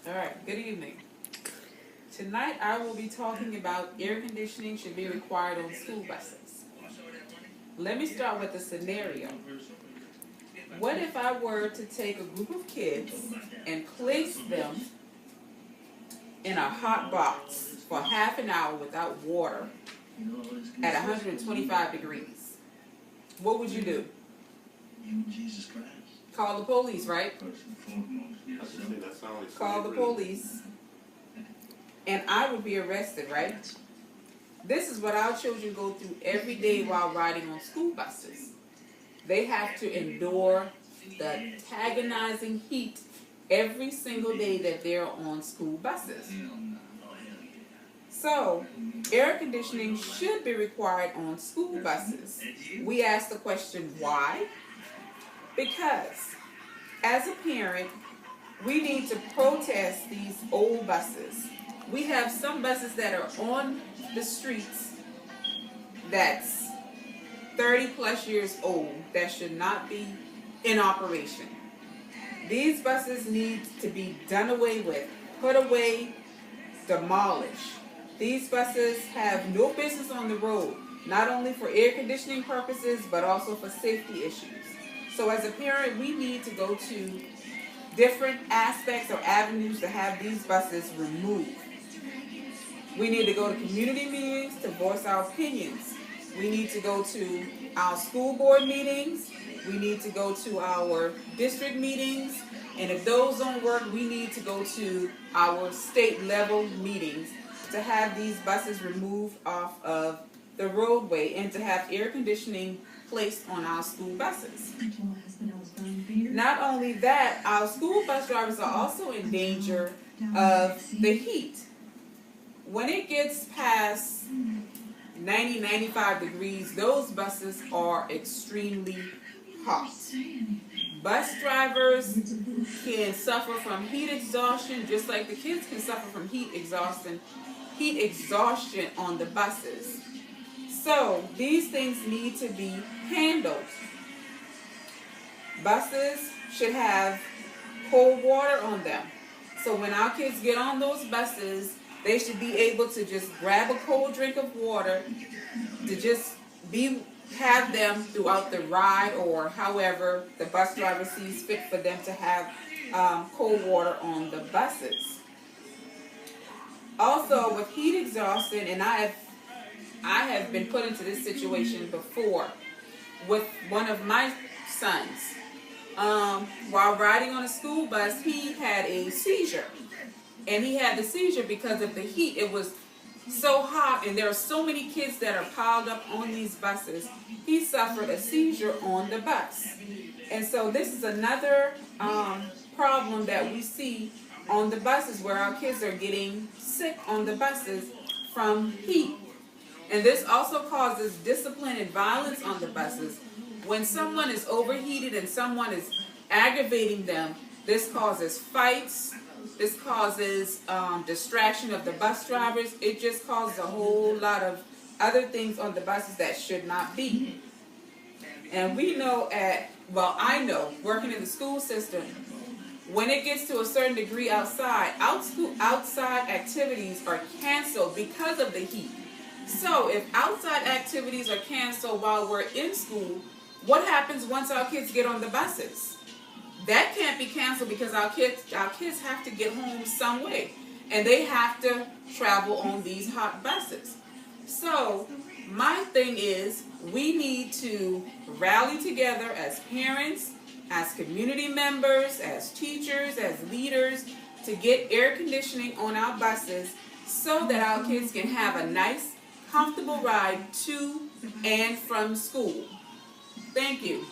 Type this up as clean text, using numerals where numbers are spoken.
All right, good evening. Tonight I will be talking about air conditioning should be required on school buses. Let me start with a scenario. What if I were to take a group of kids and place them in a hot box for half an hour without water at 125 degrees? What would you do? Call the police, right? Call the police. And I would be arrested, right? This is what our children go through every day while riding on school buses. They have to endure the antagonizing heat every single day that they're on school buses. So, air conditioning should be required on school buses. We ask the question, why? Because, as a parent, we need to protest these old buses. We have some buses that are on the streets that's 30 plus years old that should not be in operation. These buses need to be done away with, put away, demolished. These buses have no business on the road, not only for air conditioning purposes, but also for safety issues. So as a parent, we need to go to different aspects or avenues to have these buses removed. We need to go to community meetings to voice our opinions. We need to go to our school board meetings. We need to go to our district meetings. And if those don't work, we need to go to our state level meetings to have these buses removed off of the roadway and to have air conditioning placed on our school buses. Not only that, our school bus drivers are also in danger of the heat. When it gets past 90, 95 degrees, those buses are extremely hot. Bus drivers can suffer from heat exhaustion just like the kids can suffer from heat exhaustion on the buses. So these things need to be handled. Buses should have cold water on them. So when our kids get on those buses, they should be able to just grab a cold drink of water to just have them throughout the ride, or however the bus driver sees fit for them to have cold water on the buses. Also, with heat exhaustion, and I have been put into this situation before with one of my sons. While riding on a school bus, he had a seizure. And he had the seizure because of the heat. It was so hot, and there are so many kids that are piled up on these buses. He suffered a seizure on the bus. And so this is another problem that we see on the buses, where our kids are getting sick on the buses from heat. And this also causes discipline and violence on the buses. When someone is overheated and someone is aggravating them, this causes fights. This causes distraction of the bus drivers. It just causes a whole lot of other things on the buses that should not be. And we know I know, working in the school system, when it gets to a certain degree outside activities are canceled because of the heat. So if outside activities are canceled while we're in school, what happens once our kids get on the buses? That can't be canceled because our kids have to get home some way, and they have to travel on these hot buses. So my thing is, we need to rally together as parents, as community members, as teachers, as leaders, to get air conditioning on our buses so that our kids can have a nice, comfortable ride to and from school. Thank you.